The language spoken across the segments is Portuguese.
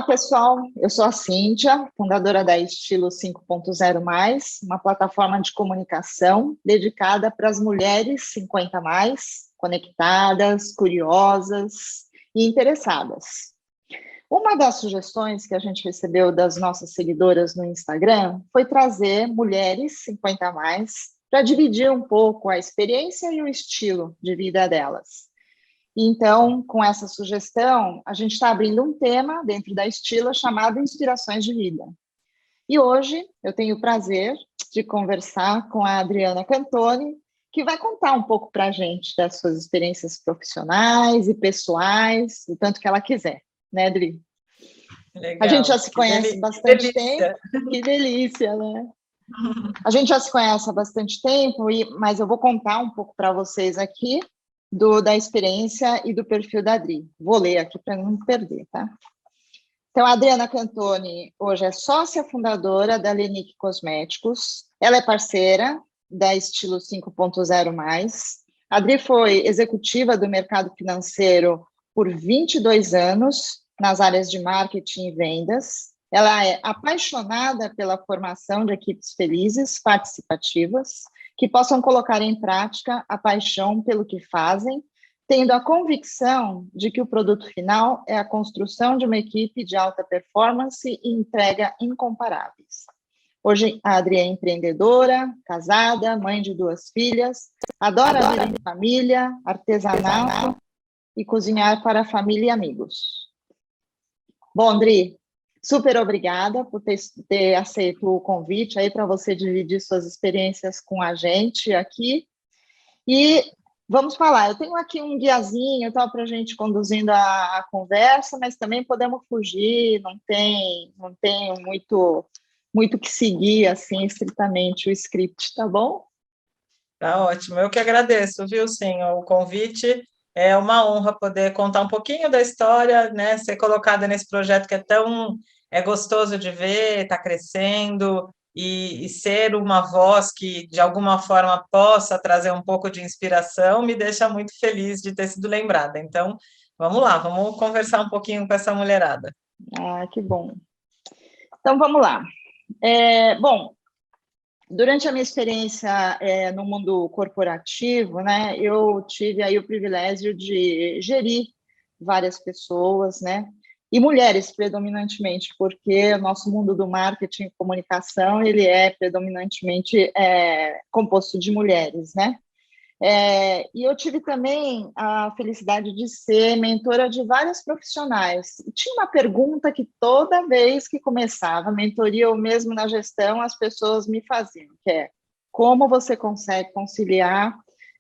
Olá, pessoal. Eu sou a Cíntia, fundadora da Estilo 5.0+, uma plataforma de comunicação dedicada para as mulheres 50+, conectadas, curiosas e interessadas. Uma das sugestões que a gente recebeu das nossas seguidoras no Instagram foi trazer mulheres 50+, para dividir um pouco a experiência e o estilo de vida delas. Então, com essa sugestão, a gente está abrindo um tema dentro da Estilo chamado Inspirações de Vida. E hoje eu tenho o prazer de conversar com a Adriana Cantoni, que vai contar um pouco para a gente das suas experiências profissionais e pessoais, o tanto que ela quiser, né, Adri? Legal. A gente já se conhece bastante tempo. Que delícia, né? A gente já se conhece há bastante tempo, mas eu vou contar um pouco para vocês aqui da experiência e do perfil da Adri. Vou ler aqui para não perder, tá? Então, a Adriana Cantoni hoje é sócia fundadora da Lenique Cosméticos. Ela é parceira da Estilo 5.0+. A Adri foi executiva do mercado financeiro por 22 anos, nas áreas de marketing e vendas. Ela é apaixonada pela formação de equipes felizes, participativas, que possam colocar em prática a paixão pelo que fazem, tendo a convicção de que o produto final é a construção de uma equipe de alta performance e entrega incomparáveis. Hoje, a Adri é empreendedora, casada, mãe de 2 filhas, adora a vida em família, artesanato e cozinhar para a família e amigos. Bom, Adri, super obrigada por ter aceito o convite aí para você dividir suas experiências com a gente aqui. E vamos falar, eu tenho aqui um guiazinho para a gente conduzindo a conversa, mas também podemos fugir, não tem muito que seguir, assim, estritamente o script, tá bom? Tá ótimo, eu que agradeço, viu, sim, o convite. É uma honra poder contar um pouquinho da história, né, ser colocada nesse projeto que é gostoso de ver, está crescendo, e ser uma voz que, de alguma forma, possa trazer um pouco de inspiração, me deixa muito feliz de ter sido lembrada. Então, vamos lá, vamos conversar um pouquinho com essa mulherada. Ah, que bom. Então, vamos lá. Bom, durante a minha experiência no mundo corporativo, né, eu tive aí o privilégio de gerir várias pessoas, né, e mulheres predominantemente, porque o nosso mundo do marketing e comunicação, ele é predominantemente composto de mulheres, né. E eu tive também a felicidade de ser mentora de vários profissionais. E tinha uma pergunta que toda vez que começava a mentoria ou mesmo na gestão, as pessoas me faziam, que é: como você consegue conciliar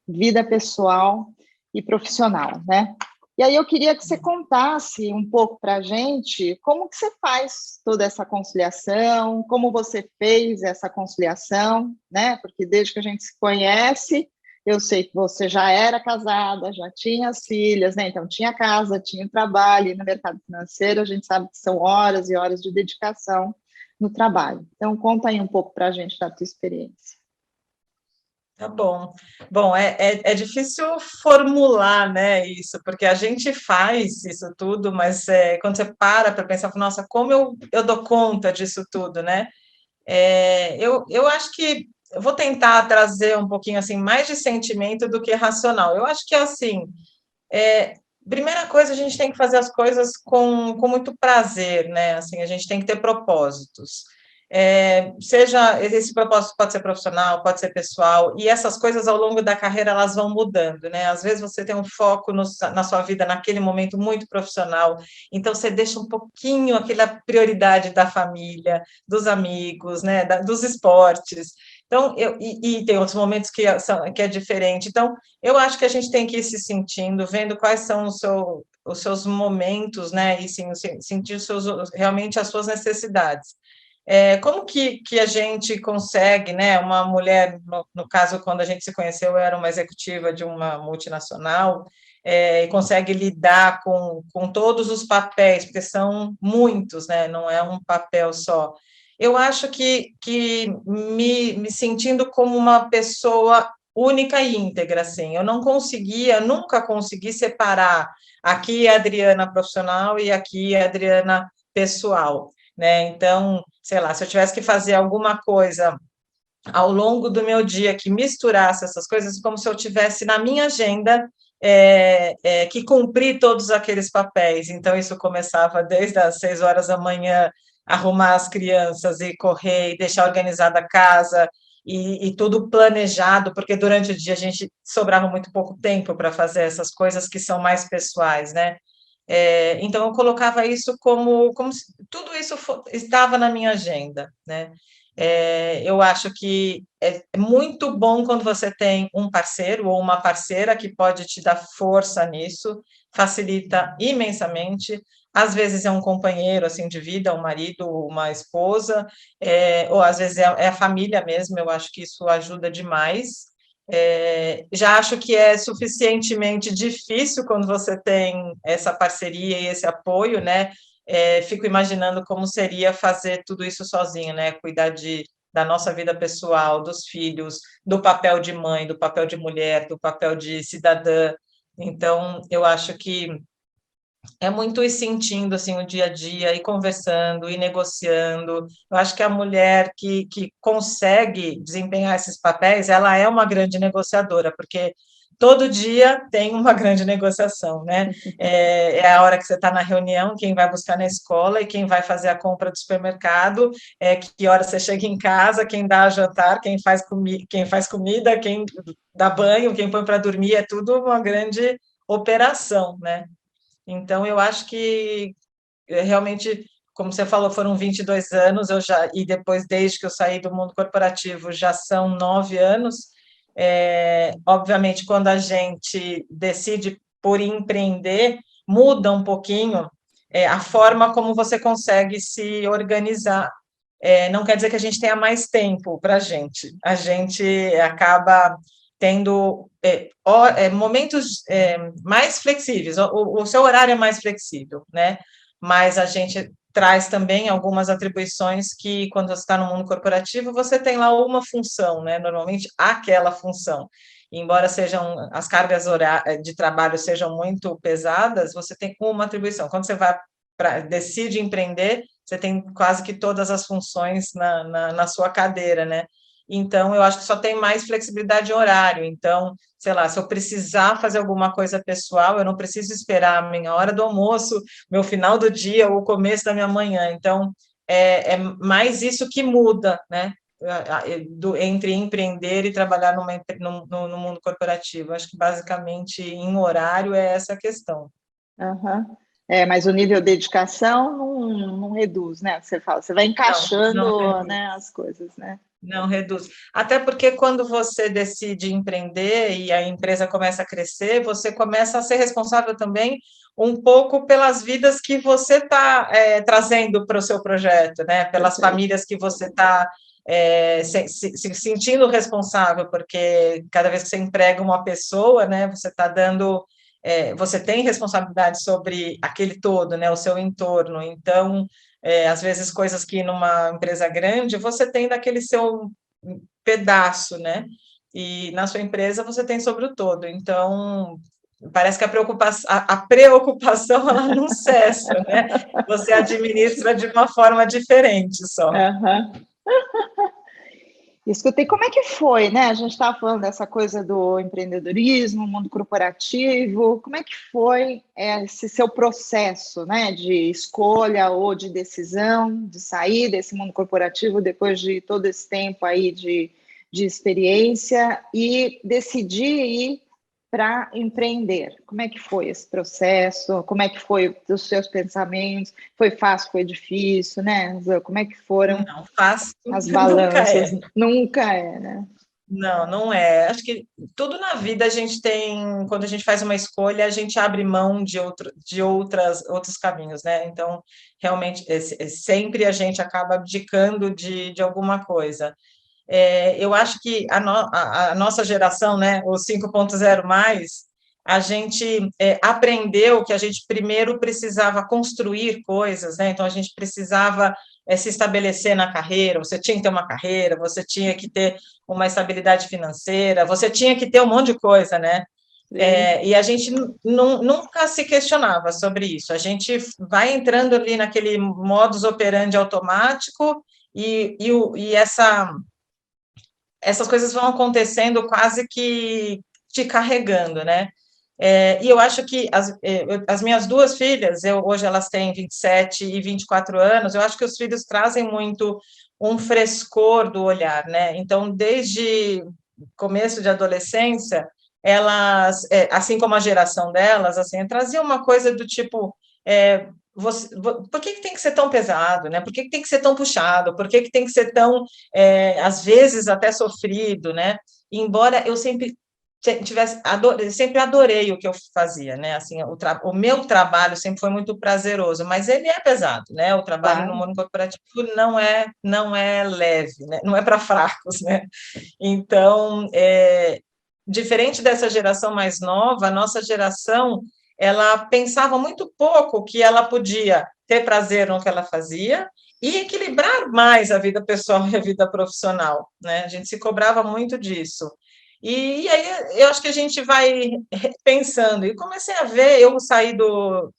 vida pessoal e profissional, né? E aí eu queria que você contasse um pouco para a gente como que você faz toda essa conciliação, como você fez essa conciliação, né? Porque desde que a gente se conhece, eu sei que você já era casada, já tinha as filhas, né? Então tinha casa, tinha trabalho, e no mercado financeiro a gente sabe que são horas e horas de dedicação no trabalho. Então conta aí um pouco para a gente da tua experiência. Tá bom. Bom, é difícil formular, né, isso, porque a gente faz isso tudo, mas quando você para pensar, nossa, como eu dou conta disso tudo, né? Eu acho que eu vou tentar trazer um pouquinho assim mais de sentimento do que racional. Eu acho que assim, primeira coisa, a gente tem que fazer as coisas com muito prazer, né? Assim, a gente tem que ter propósitos. Seja esse propósito pode ser profissional, pode ser pessoal, e essas coisas ao longo da carreira elas vão mudando, né? Às vezes você tem um foco na sua vida naquele momento muito profissional, então você deixa um pouquinho aquela prioridade da família, dos amigos, né? Dos esportes. Então, e tem outros momentos que é diferente. Então, eu acho que a gente tem que ir se sentindo, vendo quais são os seus momentos, né? E sim, sentir realmente as suas necessidades. Como que a gente consegue, né? Uma mulher, no caso, quando a gente se conheceu, eu era uma executiva de uma multinacional, e consegue lidar com todos os papéis, porque são muitos, né? Não é um papel só. Eu acho que me sentindo como uma pessoa única e íntegra, assim. Eu nunca consegui separar aqui a Adriana profissional e aqui a Adriana pessoal, né? Então, sei lá, se eu tivesse que fazer alguma coisa ao longo do meu dia que misturasse essas coisas, como se eu tivesse na minha agenda que cumprir todos aqueles papéis. Então, isso começava desde as 6 horas da manhã, arrumar as crianças e correr, e deixar organizada a casa, e tudo planejado, porque durante o dia a gente sobrava muito pouco tempo para fazer essas coisas que são mais pessoais, né? Então, eu colocava isso como se tudo isso estava na minha agenda, né? Eu acho que é muito bom quando você tem um parceiro ou uma parceira que pode te dar força nisso, facilita imensamente. Às vezes é um companheiro assim de vida, um marido, uma esposa, ou às vezes é a família mesmo. Eu acho que isso ajuda demais. Já acho que é suficientemente difícil quando você tem essa parceria e esse apoio, né? Fico imaginando como seria fazer tudo isso sozinho, né? Cuidar da nossa vida pessoal, dos filhos, do papel de mãe, do papel de mulher, do papel de cidadã. Então, eu acho que é muito ir sentindo assim o dia a dia, e conversando, e negociando. Eu acho que a mulher que consegue desempenhar esses papéis, ela é uma grande negociadora, porque todo dia tem uma grande negociação, né? É a hora que você está na reunião, quem vai buscar na escola e quem vai fazer a compra do supermercado, que hora você chega em casa, quem dá a jantar, quem faz comida, quem dá banho, quem põe para dormir, é tudo uma grande operação, né? Então, eu acho que realmente, como você falou, foram 22 anos, e depois, desde que eu saí do mundo corporativo, já são 9 anos. Obviamente, quando a gente decide por empreender, muda um pouquinho a forma como você consegue se organizar. Não quer dizer que a gente tenha mais tempo para a gente acaba tendo momentos mais flexíveis, o seu horário é mais flexível, né? Mas a gente traz também algumas atribuições que, quando você está no mundo corporativo, você tem lá uma função, né? Normalmente, aquela função. Embora sejam as cargas de trabalho sejam muito pesadas, você tem uma atribuição. Quando você decide empreender, você tem quase que todas as funções na sua cadeira, né? Então, eu acho que só tem mais flexibilidade de horário. Então, sei lá, se eu precisar fazer alguma coisa pessoal, eu não preciso esperar a minha hora do almoço, meu final do dia ou o começo da minha manhã. Então, é mais isso que muda, né? Entre empreender e trabalhar no mundo corporativo. Acho que, basicamente, em horário, é essa a questão. Uhum. Mas o nível de dedicação não reduz, né? Você fala, você vai Não encaixando, reduz. né, as coisas, né? Não reduz. Até porque, quando você decide empreender e a empresa começa a crescer, você começa a ser responsável também um pouco pelas vidas que você está trazendo para o seu projeto, né? Pelas Perfeito. famílias que você está se sentindo responsável, porque cada vez que você emprega uma pessoa, né, você está dando, você tem responsabilidade sobre aquele todo, né, o seu entorno. Então, às vezes, coisas que numa empresa grande você tem daquele seu pedaço, né? E na sua empresa você tem sobre o todo. Então, parece que a preocupação ela não cessa, né? Você administra de uma forma diferente só. Uhum. Escutei, como é que foi, né? A gente estava falando dessa coisa do empreendedorismo, mundo corporativo. Como é que foi esse seu processo, né, de escolha ou de decisão de sair desse mundo corporativo depois de todo esse tempo aí de experiência e decidir ir para empreender? Como é que foi esse processo? Como é que foi os seus pensamentos? Foi fácil, foi difícil, né? Como é que foram Não, fácil as nunca balanças? é. Nunca é, né? Não, não é. Acho que tudo na vida a gente tem, quando a gente faz uma escolha, a gente abre mão de outros caminhos, né? Então, realmente, sempre a gente acaba abdicando de alguma coisa. Eu acho que a nossa geração, né, o 5.0 mais, a gente aprendeu que a gente primeiro precisava construir coisas, né? Então, a gente precisava se estabelecer na carreira, você tinha que ter uma carreira, você tinha que ter uma estabilidade financeira, você tinha que ter um monte de coisa, né? E a gente nunca se questionava sobre isso. A gente vai entrando ali naquele modus operandi automático e essas coisas vão acontecendo quase que te carregando, né? E eu acho que as minhas duas filhas, hoje elas têm 27 e 24 anos, eu acho que os filhos trazem muito um frescor do olhar, né? Então, desde começo de adolescência, elas, assim como a geração delas, assim, traziam uma coisa do tipo, por que tem que ser tão pesado, né? Por que tem que ser tão puxado? Por que tem que ser tão, às vezes, até sofrido, né? Embora eu sempre sempre adorei o que eu fazia, né? Assim, o meu trabalho sempre foi muito prazeroso, mas ele é pesado, né? O trabalho no mundo corporativo não é leve, né? Não é para fracos, né? Então, diferente dessa geração mais nova, a nossa geração ela pensava muito pouco que ela podia ter prazer no que ela fazia e equilibrar mais a vida pessoal e a vida profissional, né? A gente se cobrava muito disso. E aí eu acho que a gente vai pensando, e comecei a ver, eu saí do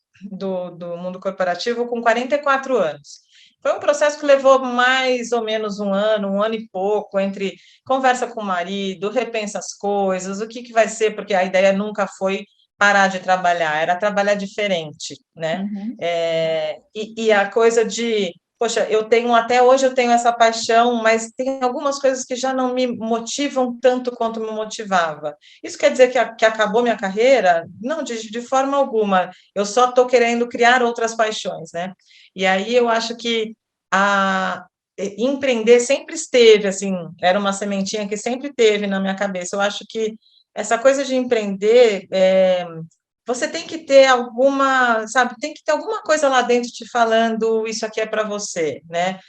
mundo corporativo com 44 anos. Foi um processo que levou mais ou menos um ano e pouco, entre conversa com o marido, repensa as coisas, o que vai ser, porque a ideia nunca foi parar de trabalhar, era trabalhar diferente, né? Uhum. E a coisa de, poxa, até hoje eu tenho essa paixão, mas tem algumas coisas que já não me motivam tanto quanto me motivava. Isso quer dizer que acabou minha carreira? Não, de forma alguma. Eu só estou querendo criar outras paixões, né? E aí eu acho que empreender sempre esteve, assim, era uma sementinha que sempre teve na minha cabeça. Eu acho que essa coisa de empreender, você tem que ter alguma, sabe, tem que ter alguma coisa lá dentro te falando isso aqui é para você, né?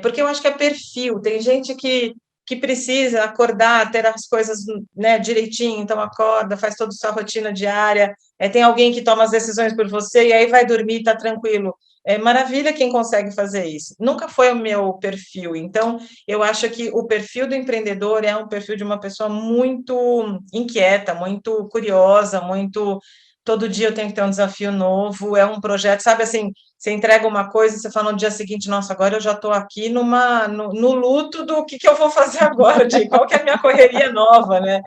Porque eu acho que é perfil, tem gente que precisa acordar, ter as coisas, né, direitinho, então acorda, faz toda a sua rotina diária, tem alguém que toma as decisões por você e aí vai dormir, tá tranquilo. É maravilha quem consegue fazer isso. Nunca foi o meu perfil, então eu acho que o perfil do empreendedor é um perfil de uma pessoa muito inquieta, muito curiosa, muito todo dia eu tenho que ter um desafio novo, é um projeto, sabe assim, você entrega uma coisa e você fala no dia seguinte, nossa, agora eu já estou aqui no luto do que eu vou fazer agora, de qual que é a minha correria nova, né?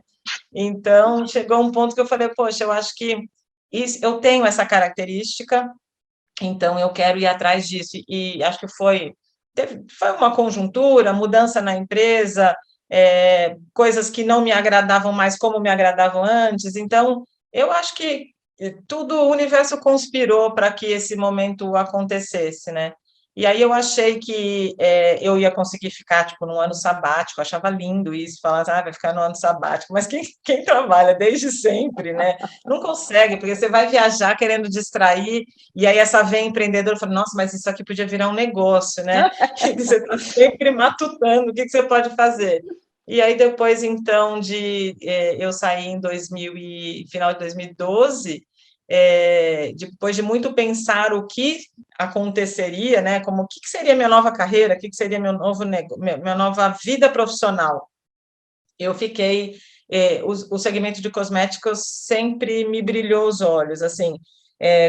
Então, chegou um ponto que eu falei, poxa, eu acho que eu tenho essa característica, então eu quero ir atrás disso, e acho que foi uma conjuntura, mudança na empresa, coisas que não me agradavam mais como me agradavam antes, então eu acho que tudo, o universo conspirou para que esse momento acontecesse, né? E aí eu achei que eu ia conseguir ficar, tipo, num ano sabático, eu achava lindo isso, falar, vai ficar no ano sabático, mas quem trabalha desde sempre, né, não consegue, porque você vai viajar querendo distrair, e aí essa veia empreendedora fala, nossa, mas isso aqui podia virar um negócio, né, que você está sempre matutando, o que você pode fazer? E aí depois, então, eu saí em final de 2012, depois de muito pensar o que aconteceria, né, como o que seria minha nova carreira, o que seria meu novo minha nova vida profissional. Eu fiquei, o segmento de cosméticos sempre me brilhou os olhos, assim,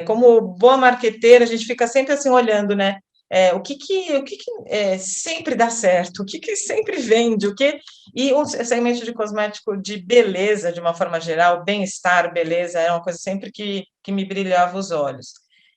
como boa marqueteira, a gente fica sempre assim olhando, né, o que sempre dá certo, o que sempre vende, e o segmento de cosmético de beleza, de uma forma geral, bem-estar, beleza, é uma coisa sempre que me brilhava os olhos.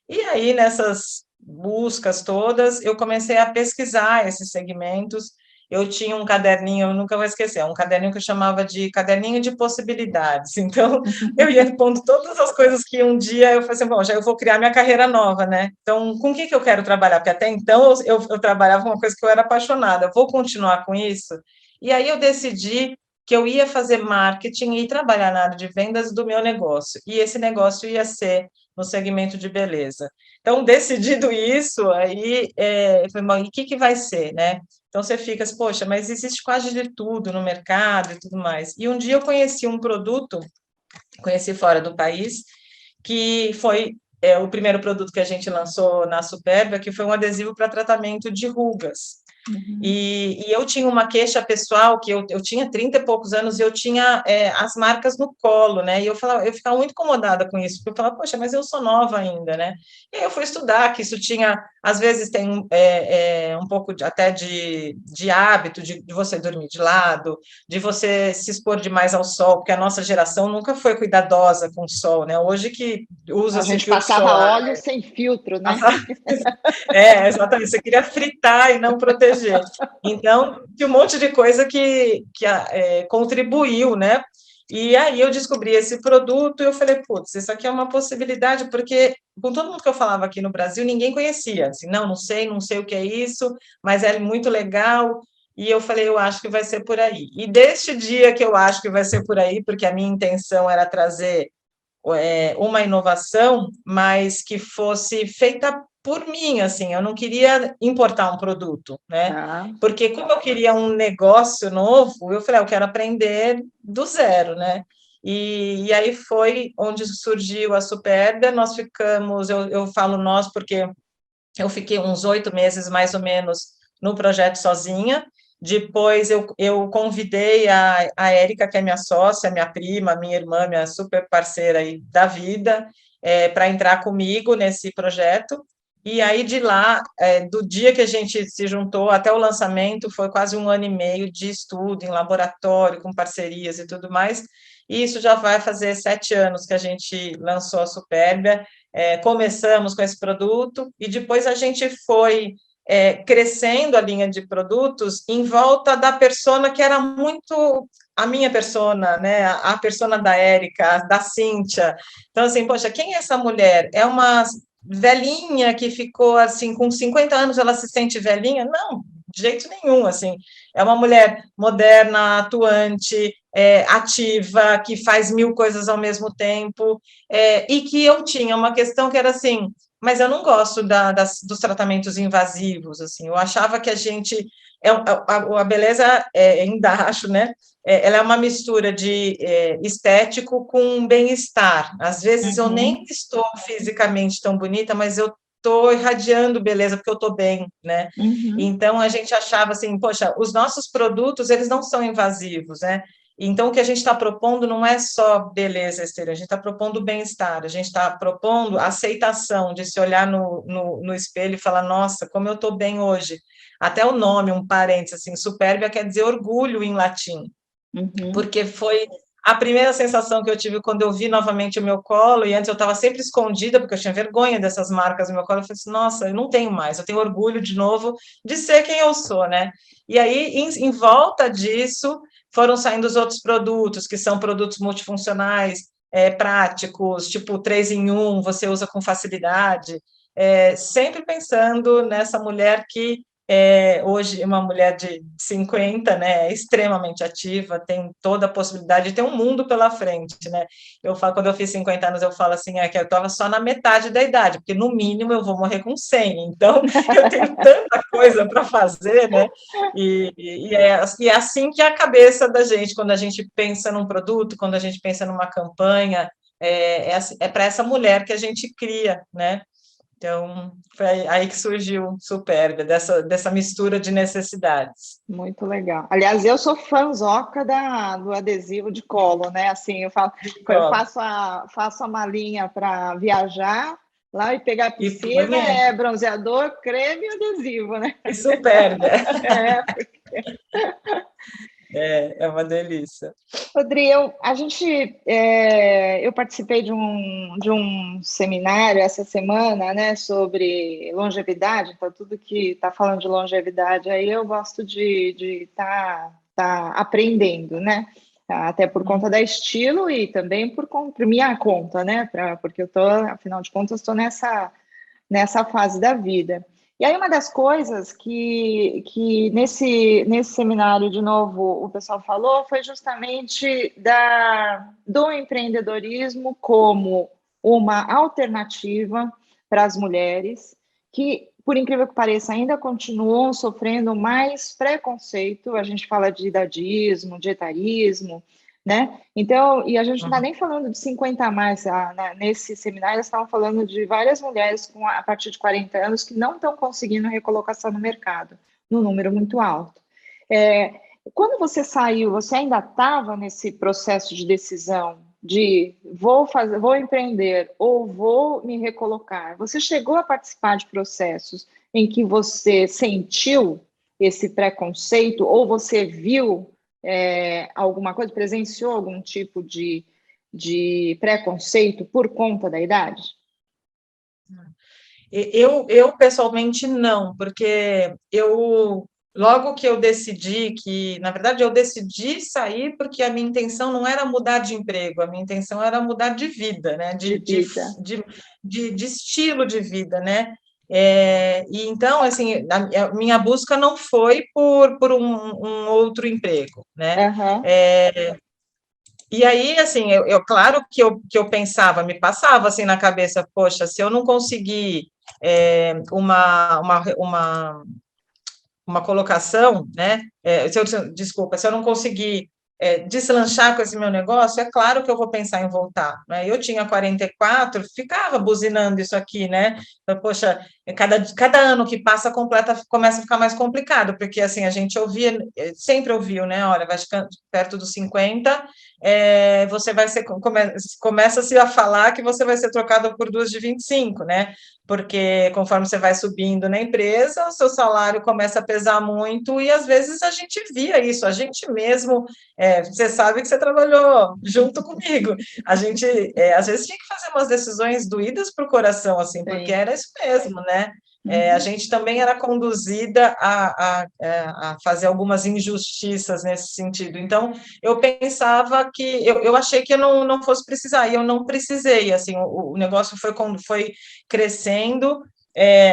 E aí, nessas buscas todas, eu comecei a pesquisar esses segmentos. Eu tinha um caderninho, eu nunca vou esquecer, um caderninho que eu chamava de caderninho de possibilidades. Então, eu ia pondo todas as coisas que um dia eu falei assim, bom, já eu vou criar minha carreira nova, né? Então, com o que eu quero trabalhar? Porque até então eu trabalhava com uma coisa que eu era apaixonada, eu vou continuar com isso? E aí eu decidi que eu ia fazer marketing e trabalhar na área de vendas do meu negócio. E esse negócio ia ser no segmento de beleza. Então, decidido isso, aí, eu falei, bom, e o que vai ser, né? Então, você fica assim, poxa, mas existe quase de tudo no mercado e tudo mais. E um dia eu conheci um produto, conheci fora do país, que foi o primeiro produto que a gente lançou na Superba, que foi um adesivo para tratamento de rugas. E eu tinha uma queixa pessoal, que eu tinha 30 e poucos anos, e eu tinha as marcas no colo, né? E eu ficava muito incomodada com isso, porque eu falava, poxa, mas eu sou nova ainda, né? E aí eu fui estudar que isso tinha, às vezes tem um pouco até de hábito, de você dormir de lado, de você se expor demais ao sol, porque a nossa geração nunca foi cuidadosa com o sol, né? Hoje que A usa-se gente filtro passava solar, óleo sem filtro, né? exatamente, você queria fritar e não proteger. Então, tinha um monte de coisa que contribuiu, né? E aí eu descobri esse produto e eu falei, putz, isso aqui é uma possibilidade, porque com todo mundo que eu falava aqui no Brasil, ninguém conhecia, assim, não sei, não sei o que é isso, mas é muito legal, e eu falei, eu acho que vai ser por aí. E deste dia que eu acho que vai ser por aí, porque a minha intenção era trazer uma inovação, mas que fosse feita por mim, assim, eu não queria importar um produto, né? Ah, Porque como eu queria um negócio novo, eu falei, eu quero aprender do zero, né? E aí foi onde surgiu a Superga, nós ficamos, eu falo nós porque eu fiquei uns 8 meses, mais ou menos, no projeto sozinha. Depois eu convidei a Érica, que é minha sócia, minha prima, minha irmã, minha super parceira aí da vida, para entrar comigo nesse projeto. E aí, de lá, do dia que a gente se juntou até o lançamento, foi quase 1 ano e meio de estudo em laboratório, com parcerias e tudo mais. E isso já vai fazer 7 anos que a gente lançou a Superbia. Começamos com esse produto e depois a gente foi crescendo a linha de produtos em volta da persona que era muito a minha persona, né? A persona da Érica, da Cíntia. Então, assim, poxa, quem é essa mulher? É uma velhinha que ficou assim, com 50 anos, ela se sente velhinha? Não, de jeito nenhum, assim. É uma mulher moderna, atuante, ativa, que faz 1000 coisas ao mesmo tempo, e que eu tinha uma questão que era assim, mas eu não gosto dos tratamentos invasivos, assim, eu achava que a gente, a beleza embaixo, né, ela é uma mistura de estético com bem-estar, às vezes eu nem estou fisicamente tão bonita, mas eu estou irradiando beleza, porque eu estou bem, né, então a gente achava assim, poxa, os nossos produtos, eles não são invasivos, né, então, o que a gente está propondo não é só beleza exterior, a gente está propondo bem-estar, a gente está propondo aceitação de se olhar no espelho e falar, nossa, como eu estou bem hoje. Até o nome, um parênteses, assim, Superbia quer dizer orgulho em latim, porque foi a primeira sensação que eu tive quando eu vi novamente o meu colo, e antes eu estava sempre escondida, porque eu tinha vergonha dessas marcas no meu colo, eu falei assim, nossa, eu não tenho mais, eu tenho orgulho de novo de ser quem eu sou, né? E aí, em volta disso, foram saindo os outros produtos, que são produtos multifuncionais, práticos, tipo 3 em 1, você usa com facilidade, sempre pensando nessa mulher que hoje uma mulher de 50, né, é extremamente ativa, tem toda a possibilidade de ter um mundo pela frente, né? Eu falo, quando eu fiz 50 anos, eu falo assim, que eu estava só na metade da idade, porque no mínimo eu vou morrer com 100, então eu tenho tanta coisa para fazer, né? E é assim que é a cabeça da gente, quando a gente pensa num produto, quando a gente pensa numa campanha, para essa mulher que a gente cria, né? Então, foi aí que surgiu Superga, dessa mistura de necessidades. muito legal. Aliás, eu sou fãzoca do adesivo de colo, né? Assim, eu faço a malinha para viajar lá e pegar a E piscina, põe bronzeador, creme e adesivo, né? e Superga. É. É uma delícia. Rodri, eu participei de um seminário essa semana, né, sobre longevidade, então tudo que está falando de longevidade aí eu gosto de tá aprendendo, né, até por conta da estilo e também por minha conta, né, porque afinal de contas, estou nessa fase da vida. E aí, uma das coisas que nesse seminário, de novo, o pessoal falou foi justamente do empreendedorismo como uma alternativa para as mulheres, que, por incrível que pareça, ainda continuam sofrendo mais preconceito. A gente fala de idadismo, de etarismo, né? Então, e a gente não está nem falando de 50 a mais, nesse seminário eles estavam falando de várias mulheres a partir de 40 anos que não estão conseguindo recolocação no mercado. num número muito alto. Quando você saiu, você ainda estava nesse processo de decisão de vou empreender ou vou me recolocar? Você chegou a participar de processos em que você sentiu esse preconceito ou você viu alguma coisa, presenciou algum tipo de preconceito por conta da idade? Eu pessoalmente não, porque logo que eu decidi que, na verdade, eu decidi sair porque a minha intenção não era mudar de emprego, a minha intenção era mudar de vida, né? De vida. De estilo de vida, né? E então, assim, a minha busca não foi por um outro emprego, né? Uhum. E aí, assim, claro que eu pensava, me passava assim na cabeça, poxa, se eu não conseguir uma colocação, né? Desculpa, se eu não conseguir deslanchar com esse meu negócio, é claro que eu vou pensar em voltar, né? Eu tinha 44, ficava buzinando isso aqui, né? Então, poxa, cada ano que passa começa a ficar mais complicado, porque assim, a gente ouvia, sempre ouviu, né? Olha, vai ficando perto dos 50, você vai ser, começa-se a falar que você vai ser trocado por duas de 25, né? Porque conforme você vai subindo na empresa, o seu salário começa a pesar muito, e às vezes a gente via isso, a gente mesmo, você sabe que você trabalhou junto comigo, a gente às vezes tinha que fazer umas decisões doídas para o coração, assim, porque Sim. era isso mesmo, né? A Uhum. gente também era conduzida a fazer algumas injustiças nesse sentido. Então, eu pensava que eu achei que eu não fosse precisar, e eu não precisei. Assim, o negócio foi crescendo,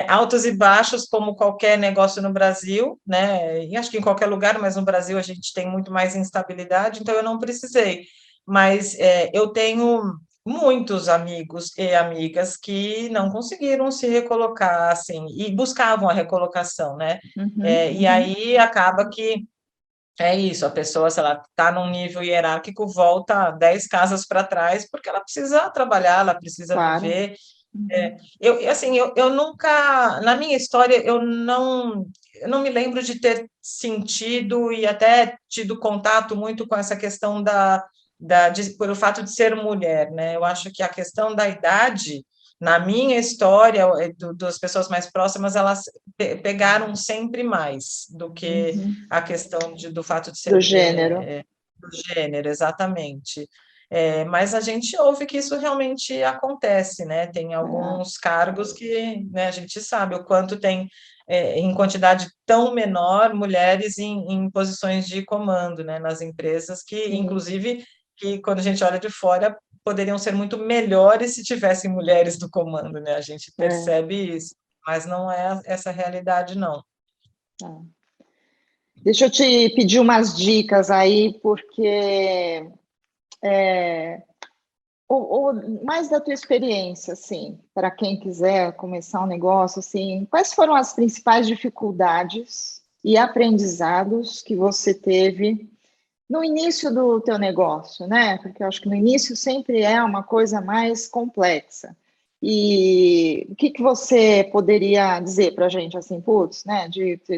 altos e baixos, como qualquer negócio no Brasil, né? E acho que em qualquer lugar, mas no Brasil a gente tem muito mais instabilidade, então eu não precisei. Mas eu tenho muitos amigos e amigas que não conseguiram se recolocar, assim, e buscavam a recolocação, né? Uhum. E aí acaba que é isso, a pessoa, se ela está num nível hierárquico, volta 10 casas para trás, porque ela precisa trabalhar, ela precisa Claro. viver. Uhum. Assim, eu nunca, na minha história, eu não me lembro de ter sentido e até tido contato muito com essa questão pelo fato de ser mulher, né? Eu acho que a questão da idade, na minha história, das pessoas mais próximas, elas pegaram sempre mais do que Uhum. a questão do fato de Do ser gênero. do gênero, exatamente. Mas a gente ouve que isso realmente acontece, né? Tem É. alguns cargos que, né, a gente sabe o quanto tem, em quantidade tão menor, mulheres em posições de comando, né, nas empresas, que, Sim. inclusive, que quando a gente olha de fora, poderiam ser muito melhores se tivessem mulheres do comando, né? A gente É. percebe isso, mas não é essa a realidade, não. É. Deixa eu te pedir umas dicas aí, porque mais da tua experiência, assim, para quem quiser começar um negócio, assim, quais foram as principais dificuldades e aprendizados que você teve no início do teu negócio, né? Porque eu acho que no início sempre é uma coisa mais complexa. E o que que você poderia dizer para a gente, assim, putz, né?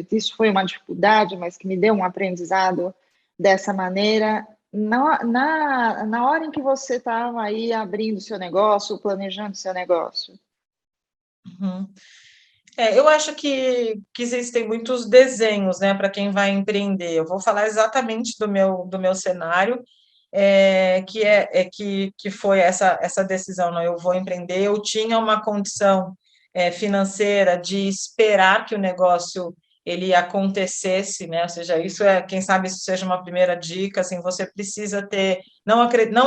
Isso foi uma dificuldade, mas que me deu um aprendizado dessa maneira. Na hora em que você estava aí abrindo seu negócio, planejando seu negócio. Uhum. Eu acho que existem muitos desenhos, né, para quem vai empreender. Eu vou falar exatamente do meu cenário, que foi essa decisão, não, eu vou empreender. Eu tinha uma condição financeira de esperar que o negócio ele acontecesse, né? Ou seja, quem sabe isso seja uma primeira dica, assim, você precisa ter, não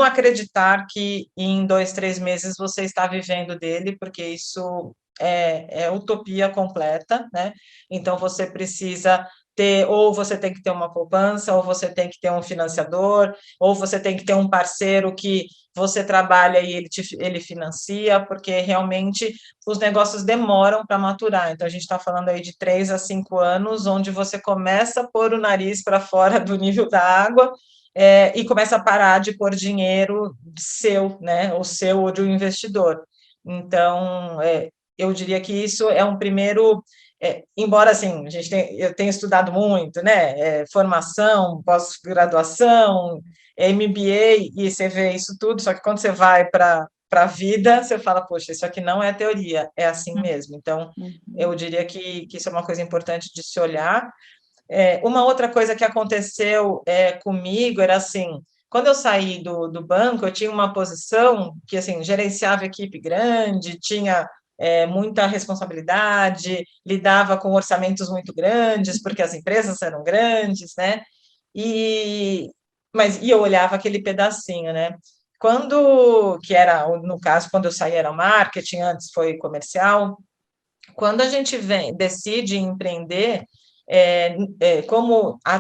acreditar que em 2, 3 meses você está vivendo dele, porque isso é utopia completa, né? Então você precisa ter, ou você tem que ter uma poupança, ou você tem que ter um financiador, ou você tem que ter um parceiro que você trabalha e ele financia, porque realmente os negócios demoram para maturar. Então, a gente está falando aí de 3 a 5 anos, onde você começa a pôr o nariz para fora do nível da água, e começa a parar de pôr dinheiro seu, né, ou seu ou de um investidor. Então, eu diria que isso é um primeiro embora assim, eu tenha estudado muito, né? Formação, pós-graduação, MBA, e você vê isso tudo, só que quando você vai para a vida, você fala, poxa, isso aqui não é teoria, é assim mesmo. Então, eu diria que isso é uma coisa importante de se olhar. Uma outra coisa que aconteceu comigo era assim, quando eu saí do banco, eu tinha uma posição que, assim, gerenciava equipe grande, tinha muita responsabilidade, lidava com orçamentos muito grandes, porque as empresas eram grandes, né? E, e eu olhava aquele pedacinho, né? Que era, no caso, quando eu saí era marketing, antes foi comercial, quando a gente decide empreender,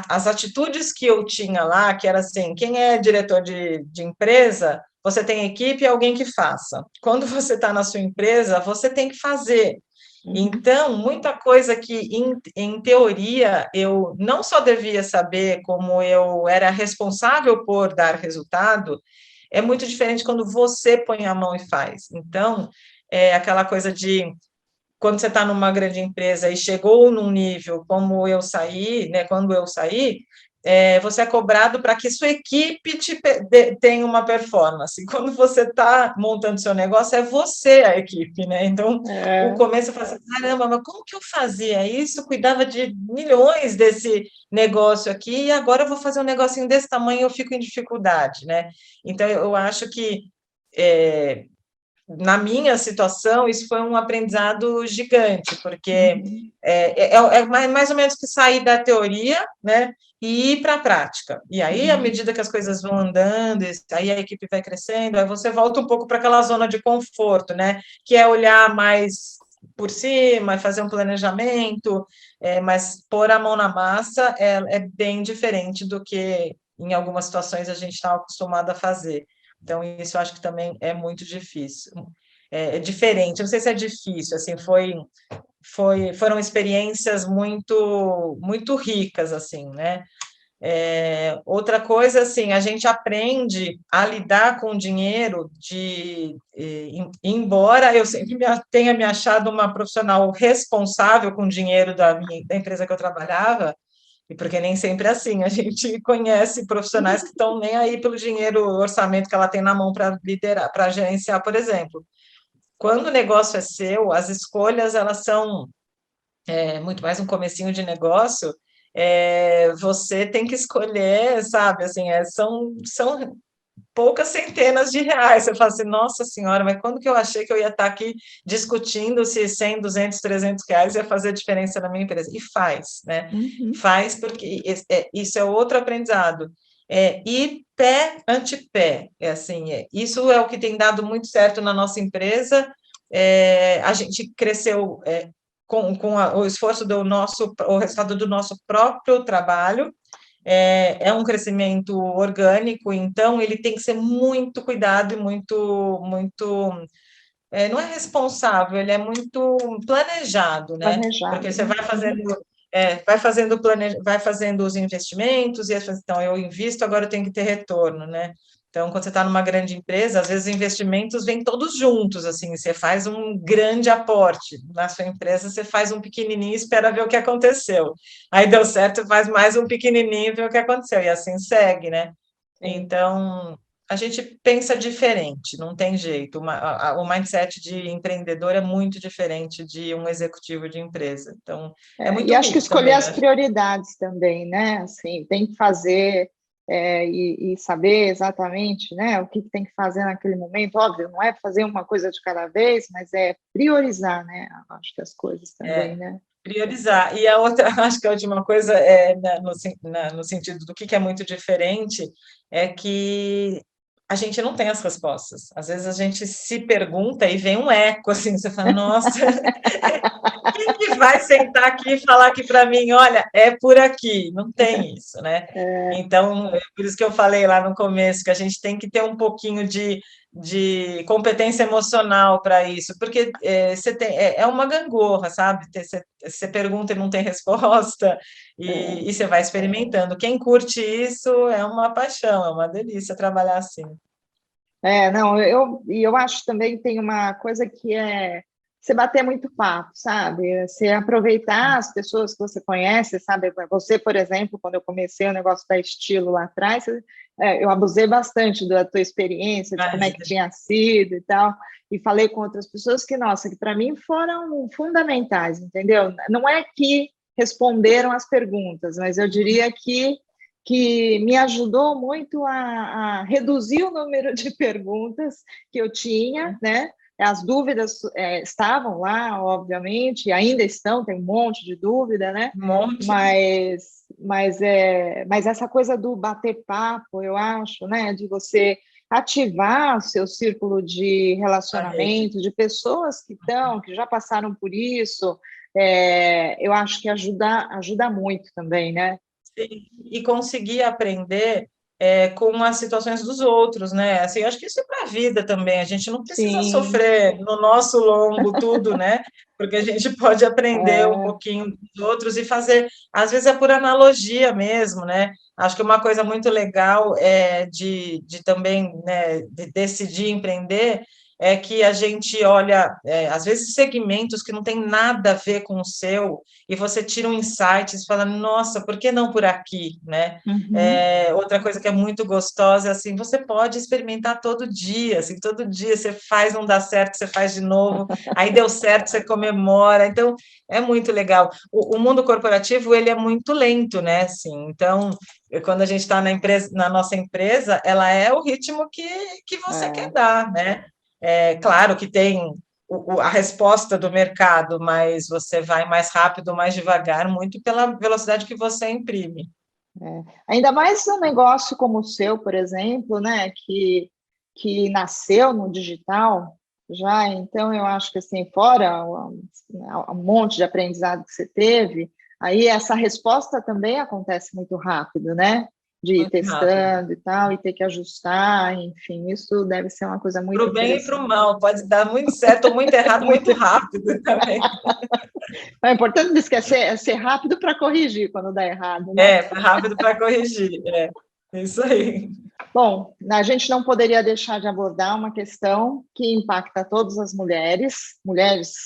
as atitudes que eu tinha lá, que era assim, quem é diretor de empresa, você tem equipe e alguém que faça. Quando você está na sua empresa, você tem que fazer. Então, muita coisa que, em teoria, eu não só devia saber, como eu era responsável por dar resultado, é muito diferente quando você põe a mão e faz. Então, aquela coisa de quando você está numa grande empresa e chegou num nível como eu saí, né, quando eu saí, você é cobrado para que sua equipe tenha uma performance. Quando você está montando seu negócio, é você a equipe, né? Então, o começo eu falo assim, caramba, mas como que eu fazia isso? Eu cuidava de milhões desse negócio aqui, e agora eu vou fazer um negocinho desse tamanho e eu fico em dificuldade, né? Então, eu acho que na minha situação, isso foi um aprendizado gigante, porque mais ou menos que sair da teoria, né, e ir para a prática. E aí, à medida que as coisas vão andando, aí a equipe vai crescendo, aí você volta um pouco para aquela zona de conforto, né, que é olhar mais por cima, fazer um planejamento, mas pôr a mão na massa é bem diferente do que em algumas situações a gente está acostumado a fazer. Então, isso eu acho que também é muito difícil. É diferente, não sei se é difícil, assim, foram experiências muito, muito ricas, assim, né? Outra coisa, assim, a gente aprende a lidar com o dinheiro embora eu sempre tenha me achado uma profissional responsável com o dinheiro da empresa que eu trabalhava, e porque nem sempre é assim, a gente conhece profissionais que estão nem aí pelo dinheiro, o orçamento que ela tem na mão para liderar, para gerenciar, por exemplo. Quando o negócio é seu, as escolhas, elas são muito mais um comecinho de negócio, você tem que escolher, sabe, assim, são poucas centenas de reais. Você fala assim, nossa senhora, mas quando que eu achei que eu ia estar aqui discutindo se 100, 200, 300 reais ia fazer diferença na minha empresa? E faz, né? Faz, porque isso é outro aprendizado. E pé ante pé, assim, isso é o que tem dado muito certo na nossa empresa. A gente cresceu com o esforço o resultado do nosso próprio trabalho. Um crescimento orgânico, então ele tem que ser muito cuidado e muito, muito, não é responsável, ele é muito planejado, né? Porque você vai fazendo os investimentos, então eu invisto, agora eu tenho que ter retorno, né? Então, quando você está numa grande empresa, às vezes os investimentos vêm todos juntos, assim, você faz um grande aporte. Na sua empresa, você faz um pequenininho e espera ver o que aconteceu. Aí deu certo, faz mais um pequenininho e vê o que aconteceu, e assim segue, né? Então, a gente pensa diferente, não tem jeito. O mindset de empreendedor é muito diferente de um executivo de empresa. Então, é muito e acho que rico escolher também, as prioridades também, né? Assim, tem que fazer e saber exatamente, né, o que tem que fazer naquele momento. Óbvio, não é fazer uma coisa de cada vez, mas é priorizar, né? Acho que as coisas também, né? Priorizar. E a outra, acho que a última coisa no sentido do que é muito diferente, é que a gente não tem as respostas. Às vezes a gente se pergunta e vem um eco, assim, você fala, nossa, quem que vai sentar aqui e falar aqui para mim, olha, é por aqui, não tem isso, né? Então, por isso que eu falei lá no começo, que a gente tem que ter um pouquinho de competência emocional para isso, porque você é uma gangorra, sabe? Você pergunta e não tem resposta, e você vai experimentando. Quem curte isso é uma paixão, é uma delícia trabalhar assim. Não, eu acho também que tem uma coisa que você bater muito papo, sabe? Você aproveitar as pessoas que você conhece, sabe? Você, por exemplo, quando eu comecei o negócio da Estilo lá atrás, eu abusei bastante da tua experiência, de como é que tinha sido e tal, e falei com outras pessoas que, nossa, que para mim foram fundamentais, entendeu? Não é que responderam as perguntas, mas eu diria que me ajudou muito a reduzir o número de perguntas que eu tinha, né? As dúvidas estavam lá, obviamente, ainda estão, tem um monte de dúvida, né? Um monte. Mas essa coisa do bater papo, eu acho, né? De você ativar o seu círculo de relacionamento, de pessoas que já passaram por isso, eu acho que ajuda muito também, né? E conseguir aprender com as situações dos outros, né? Assim, acho que isso é para a vida também. A gente não precisa Sim. sofrer no nosso lombo tudo, né? Porque a gente pode aprender um pouquinho dos outros e fazer, às vezes é por analogia mesmo, né? Acho que uma coisa muito legal de também, né, de decidir empreender é que a gente olha, às vezes, segmentos que não tem nada a ver com o seu, e você tira um insight e fala, nossa, por que não por aqui, né? Uhum. Outra coisa que é muito gostosa é assim, você pode experimentar todo dia, assim, todo dia você faz, não dá certo, você faz de novo, aí deu certo, você comemora, então é muito legal. O mundo corporativo, ele é muito lento, né? Assim, então, quando a gente está na nossa empresa, ela é o ritmo que você quer dar, né? Claro que tem a resposta do mercado, mas você vai mais rápido, mais devagar, muito pela velocidade que você imprime. Ainda mais um negócio como o seu, por exemplo, né, que nasceu no digital já, então eu acho que assim, fora um monte de aprendizado que você teve, aí essa resposta também acontece muito rápido, né? De ir Muito rápido. testando e tal, e ter que ajustar, enfim, isso deve ser uma coisa Para muito o bem e para o interessante. mal, pode dar muito certo ou muito errado, muito rápido também. É importante não esquecer, é ser rápido para corrigir quando dá errado, né? Rápido para corrigir, isso aí. Bom, a gente não poderia deixar de abordar uma questão que impacta todas as mulheres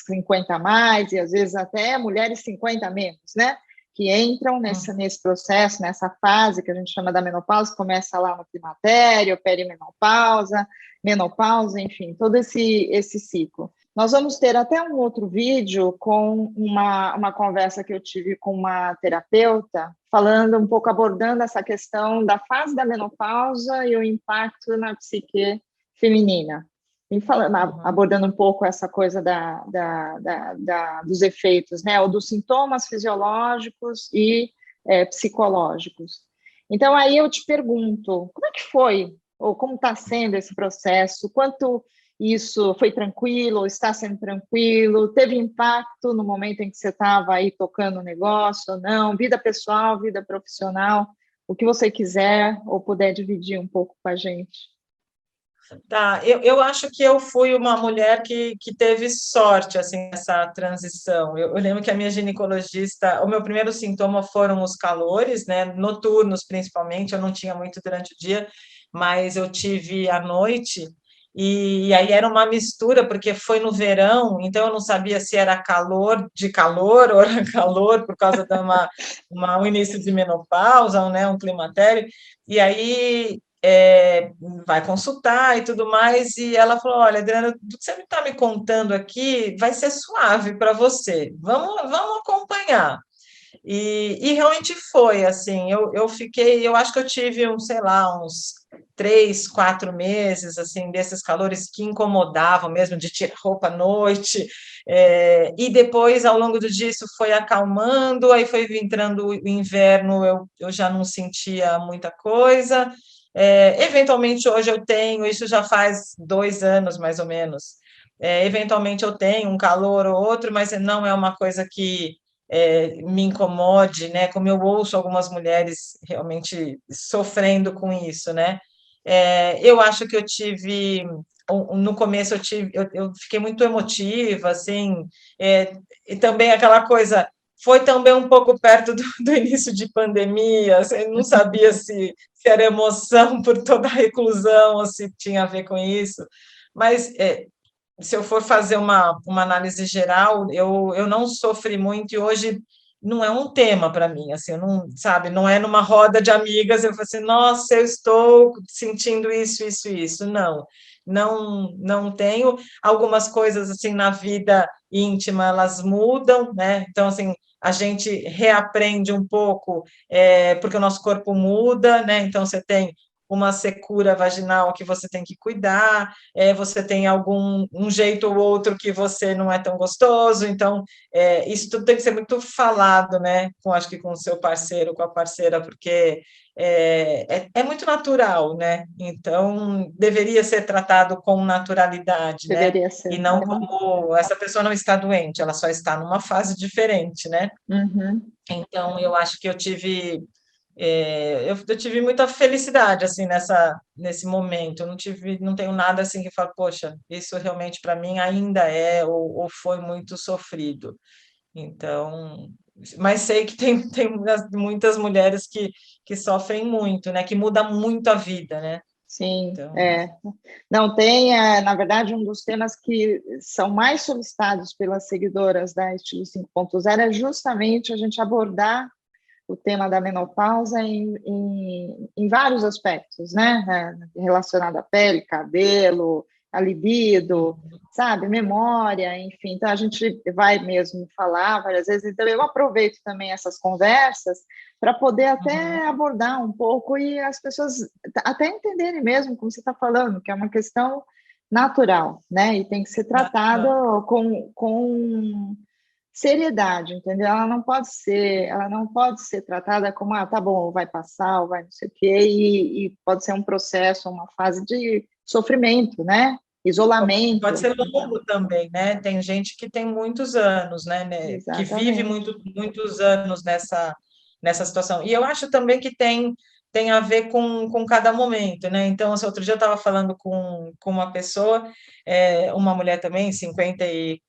50 a mais, e às vezes até mulheres 50 a menos, né? Que entram nesse processo, nessa fase que a gente chama da menopausa, começa lá no climatério, perimenopausa, menopausa, enfim, todo esse ciclo. Nós vamos ter até um outro vídeo com uma conversa que eu tive com uma terapeuta, falando um pouco, abordando essa questão da fase da menopausa e o impacto na psique feminina. E falando, abordando um pouco essa coisa dos efeitos, né, ou dos sintomas fisiológicos e psicológicos. Então, aí eu te pergunto, como é que foi, ou como está sendo esse processo? Quanto isso foi tranquilo, está sendo tranquilo? Teve impacto no momento em que você estava aí tocando o negócio ou não? Vida pessoal, vida profissional, o que você quiser ou puder dividir um pouco com a gente. Tá, eu acho que eu fui uma mulher que teve sorte, assim, nessa transição. Eu lembro que a minha ginecologista, o meu primeiro sintoma foram os calores, né, noturnos principalmente, eu não tinha muito durante o dia, mas eu tive à noite, e aí era uma mistura, porque foi no verão, então eu não sabia se era calor de calor, ou era calor por causa de um início de menopausa, né, um climatério, e aí vai consultar e tudo mais, e ela falou, olha, Adriana, do que você está me contando aqui vai ser suave para você, vamos acompanhar. E realmente foi, assim, eu fiquei, eu acho que eu tive, sei lá, uns 3, 4 meses, assim, desses calores que incomodavam mesmo, de tirar roupa à noite, e depois, ao longo do dia, isso foi acalmando, aí foi entrando o inverno, eu já não sentia muita coisa, eventualmente hoje eu tenho, isso já faz 2 anos, mais ou menos, eventualmente eu tenho um calor ou outro, mas não é uma coisa que me incomode, né? Como eu ouço algumas mulheres realmente sofrendo com isso, né? Eu acho que eu tive, no começo eu fiquei muito emotiva, assim, e também aquela coisa, foi também um pouco perto do início de pandemia, assim, não sabia se era emoção por toda a reclusão, ou se tinha a ver com isso, mas se eu for fazer uma análise geral, eu não sofri muito, e hoje não é um tema para mim, assim, eu não, sabe, não é numa roda de amigas, eu falo assim, nossa, eu estou sentindo isso, não tenho. Algumas coisas, assim, na vida íntima, elas mudam, né, então, assim, a gente reaprende um pouco, porque o nosso corpo muda, né, então você tem uma secura vaginal que você tem que cuidar, você tem um jeito ou outro que você não é tão gostoso, então isso tudo tem que ser muito falado, né? Acho que com o seu parceiro, com a parceira, porque é muito natural, né? Então deveria ser tratado com naturalidade, né? Deveria ser. E não como essa pessoa não está doente, ela só está numa fase diferente, né? Uhum. Então eu acho que eu tive muita felicidade assim nesse momento. Eu não tenho nada assim que fala, poxa, isso realmente para mim ainda ou foi muito sofrido. Então, mas sei que tem muitas mulheres que sofrem muito, né? Que muda muito a vida, né? Sim, Então, Não, tem, na verdade, um dos temas que são mais solicitados pelas seguidoras da Estilo 5.0 é justamente a gente abordar o tema da menopausa em vários aspectos, né? Relacionado à pele, cabelo, a libido, sabe? Memória, enfim. Então, a gente vai mesmo falar várias vezes. Então, eu aproveito também essas conversas para poder até abordar um pouco e as pessoas até entenderem mesmo, como você está falando, que é uma questão natural, né? E tem que ser tratado com seriedade, entendeu? Ela não pode ser tratada como, tá bom, vai passar, ou vai não sei o quê, e pode ser um processo, uma fase de sofrimento, né? pode Isolamento. ser longo também, né? Tem gente que tem muitos anos, né? Que vive Exatamente. muitos anos nessa situação. E eu acho também que tem a ver com cada momento, né? Então, assim, outro dia eu estava falando com uma pessoa, uma mulher também, 52,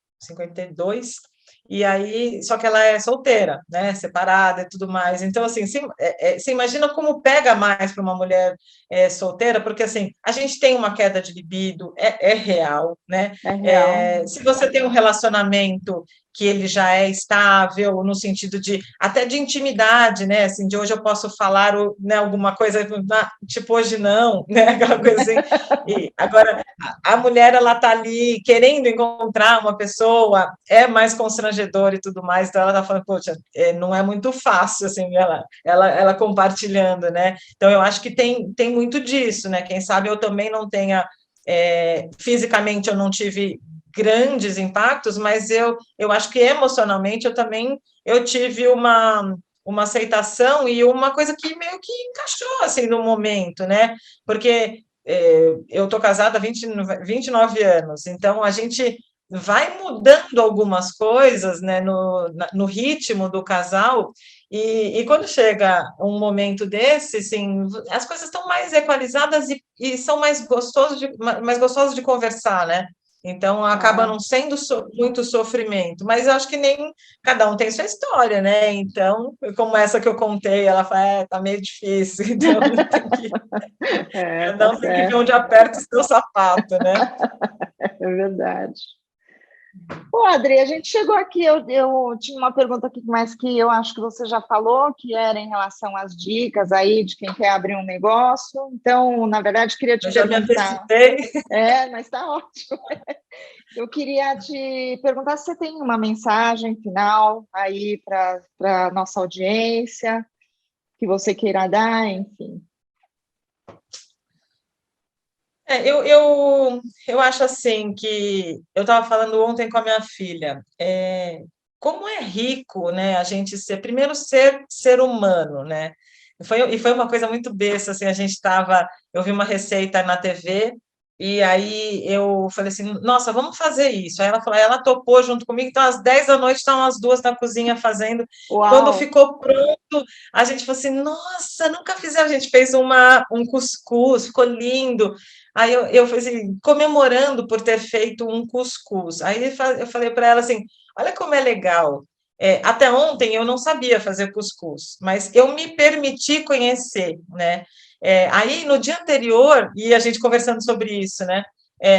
e aí, só que ela é solteira, né? Separada e tudo mais. Então, assim, você imagina como pega mais para uma mulher solteira, porque assim, a gente tem uma queda de libido, é real, né? É real. Se você tem um relacionamento que ele já é estável, no sentido até de intimidade, né? Assim, de hoje eu posso falar, né, alguma coisa, tipo, hoje não, né? Aquela coisa assim. E agora, a mulher, ela tá ali querendo encontrar uma pessoa, é mais constrangedor e tudo mais, então ela tá falando, poxa, não é muito fácil, assim, ela compartilhando, né? Então, eu acho que tem muito disso, né? Quem sabe eu também não tenha, fisicamente eu não tive grandes impactos, mas eu acho que emocionalmente eu tive uma aceitação e uma coisa que meio que encaixou, assim, no momento, né? Porque eu estou casada há 29 anos, então a gente vai mudando algumas coisas, né, no ritmo do casal, e quando chega um momento desse, assim, as coisas estão mais equalizadas e são mais gostosas de conversar, né? Então acaba Ah, não sendo muito sofrimento, mas eu acho que nem cada um tem sua história, né? Então, como essa que eu contei, ela fala, tá meio difícil, então tem que, tá cada um tem que ver certo. onde aperta o seu sapato, né? É verdade. Ô, Adri, a gente chegou aqui, eu tinha uma pergunta aqui, mas que eu acho que você já falou, que era em relação às dicas aí de quem quer abrir um negócio. Então, na verdade, queria te Eu já me perguntar. antecipei. Mas está ótimo. Eu queria te perguntar se você tem uma mensagem final aí para a nossa audiência, que você queira dar, enfim. Eu acho assim que eu estava falando ontem com a minha filha, como é rico, né, a gente primeiro ser humano, né? E foi uma coisa muito besta, assim, eu vi uma receita na TV e aí eu falei assim, nossa, vamos fazer isso. Aí ela falou, ela topou junto comigo, então às 10 da noite estão as duas na cozinha fazendo. Quando Uau! ficou pronto, a gente falou assim, nossa, nunca fizemos, a gente fez um cuscuz, ficou lindo. Aí eu falei assim, comemorando por ter feito um cuscuz. Aí eu falei para ela assim, olha como é legal. Até ontem eu não sabia fazer cuscuz, mas eu me permiti conhecer, né? Aí no dia anterior, e a gente conversando sobre isso, né?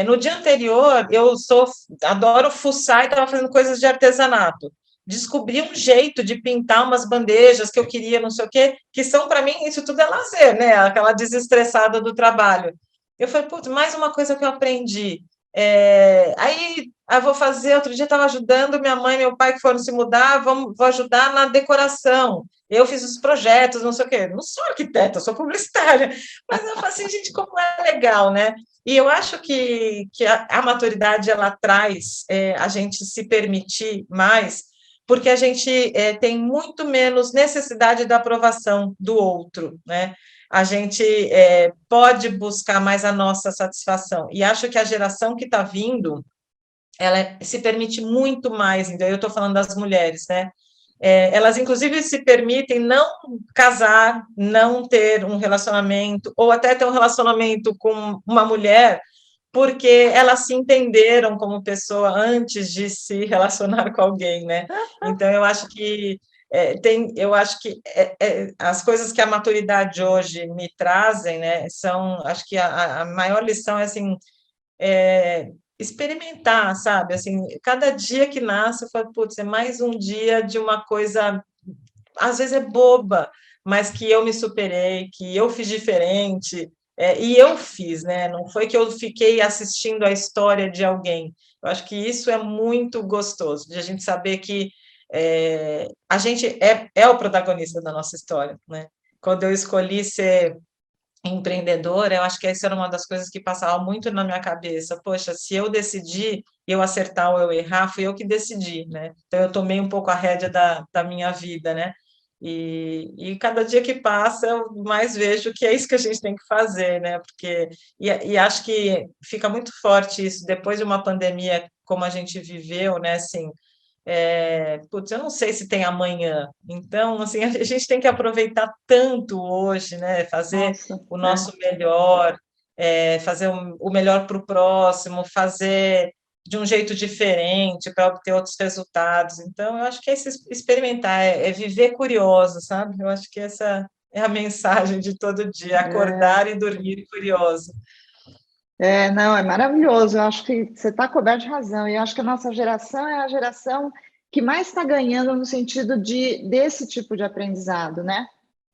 No dia anterior, adoro fuçar e estava fazendo coisas de artesanato. Descobri um jeito de pintar umas bandejas que eu queria, não sei o quê, que são, para mim, isso tudo é lazer, né? Aquela desestressada do trabalho. Eu falei, putz, mais uma coisa que eu aprendi. Aí eu vou fazer, outro dia estava ajudando minha mãe e meu pai que foram se mudar, vou ajudar na decoração. Eu fiz os projetos, não sei o quê. Não sou arquiteta, sou publicitária. Mas eu falei assim, gente, como é legal, né? E eu acho que a maturidade, ela traz a gente se permitir mais, porque a gente tem muito menos necessidade da aprovação do outro, né? A gente pode buscar mais a nossa satisfação. E acho que a geração que está vindo, ela se permite muito mais, então eu estou falando das mulheres, né? Elas, inclusive, se permitem não casar, não ter um relacionamento, ou até ter um relacionamento com uma mulher, porque elas se entenderam como pessoa antes de se relacionar com alguém, né? Então, eu acho que as coisas que a maturidade hoje me trazem, né, acho que a maior lição é assim, experimentar, sabe? Assim, cada dia que nasce, eu falo, putz, é mais um dia de uma coisa, às vezes é boba, mas que eu me superei, que eu fiz diferente, e eu fiz, né? Não foi que eu fiquei assistindo a história de alguém. Eu acho que isso é muito gostoso, de a gente saber que a gente é o protagonista da nossa história, né? Quando eu escolhi ser empreendedora, eu acho que essa era uma das coisas que passava muito na minha cabeça. Poxa, se eu decidir, eu acertar ou eu errar, fui eu que decidi, né? Então, eu tomei um pouco a rédea da minha vida, né? E cada dia que passa, eu mais vejo que é isso que a gente tem que fazer, né? E acho que fica muito forte isso, depois de uma pandemia como a gente viveu, né? Assim, putz, eu não sei se tem amanhã. Então, assim, a gente tem que aproveitar tanto hoje, né? Fazer Nossa, o nosso melhor, fazer o melhor para o próximo, fazer de um jeito diferente para obter outros resultados. Então, eu acho que é experimentar, é viver curioso, sabe? Eu acho que essa é a mensagem de todo dia, acordar e dormir curioso. Não, é maravilhoso. Eu acho que você está coberto de razão. E eu acho que a nossa geração é a geração que mais está ganhando no sentido desse tipo de aprendizado, né?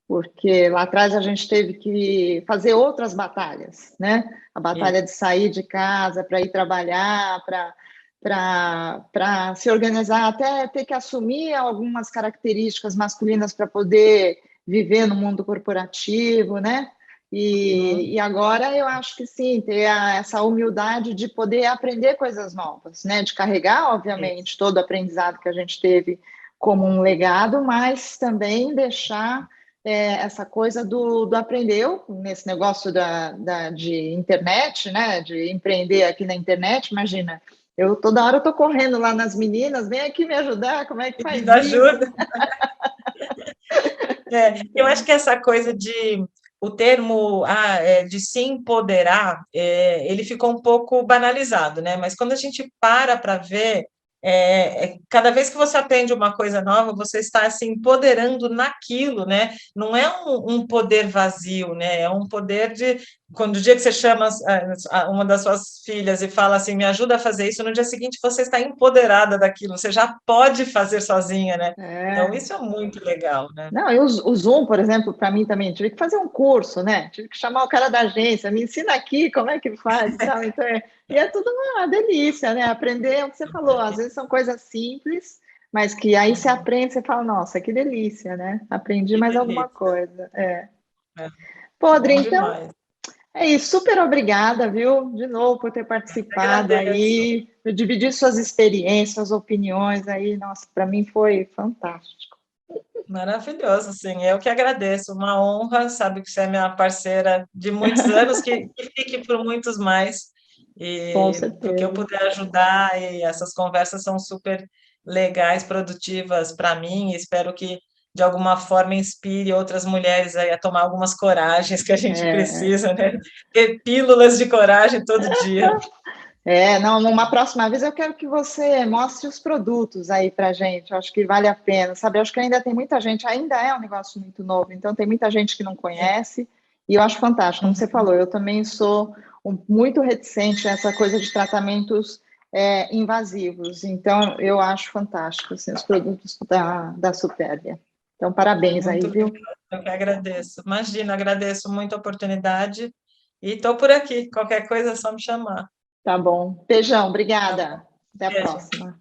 Porque lá atrás a gente teve que fazer outras batalhas, né? A batalha de sair de casa para ir trabalhar, para se organizar, até ter que assumir algumas características masculinas para poder viver no mundo corporativo, né? E agora eu acho que sim, ter essa humildade de poder aprender coisas novas, né? De carregar, obviamente, todo o aprendizado que a gente teve como um legado, mas também deixar essa coisa do aprender. Eu, nesse negócio de internet, né? De empreender aqui na internet, imagina, eu toda hora estou correndo lá nas meninas, vem aqui me ajudar, como é que faz Me ajuda. isso? Eu acho que essa coisa o termo de se empoderar, ele ficou um pouco banalizado, né? Mas quando a gente para ver, cada vez que você aprende uma coisa nova, você está se empoderando naquilo, né? Não é um poder vazio, né? É um poder quando o dia que você chama uma das suas filhas e fala assim, me ajuda a fazer isso, no dia seguinte você está empoderada daquilo, você já pode fazer sozinha, né? Então, isso é muito legal, né? Não, e o Zoom, por exemplo, para mim também, tive que fazer um curso, né? Tive que chamar o cara da agência, me ensina aqui como é que faz e tal. Então, e é tudo uma delícia, né? Aprender é o que você falou, às vezes são coisas simples, mas que aí você aprende, você fala, nossa, que delícia, né? Aprendi Que mais alguma delícia. coisa. É, Podre, bom então, demais. é isso. Super obrigada, viu? De novo por ter participado Agradeço. aí, por dividir suas experiências, suas opiniões aí. Nossa, para mim foi fantástico. Maravilhoso, sim. Eu que agradeço. Uma honra, sabe que você é minha parceira de muitos anos, que fique por muitos mais. Com E do que eu certeza. puder ajudar, e essas conversas são super legais, produtivas para mim, e espero que de alguma forma inspire outras mulheres aí a tomar algumas coragens que a gente É, precisa, né? Ter pílulas de coragem todo dia. não, numa próxima vez eu quero que você mostre os produtos aí pra gente. Eu acho que vale a pena, sabe? Eu acho que ainda tem muita gente, ainda é um negócio muito novo, então tem muita gente que não conhece, e eu acho fantástico, como você falou, eu também sou muito reticente a essa coisa de tratamentos invasivos. Então, eu acho fantástico assim, os produtos da Supérbia. Então, parabéns Muito aí, viu? obrigada, eu que agradeço. Imagina, agradeço muito a oportunidade e estou por aqui. Qualquer coisa é só me chamar. Tá bom. Beijão, Tá obrigada. bom? Até a Beijo. próxima.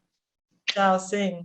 Tchau, sim.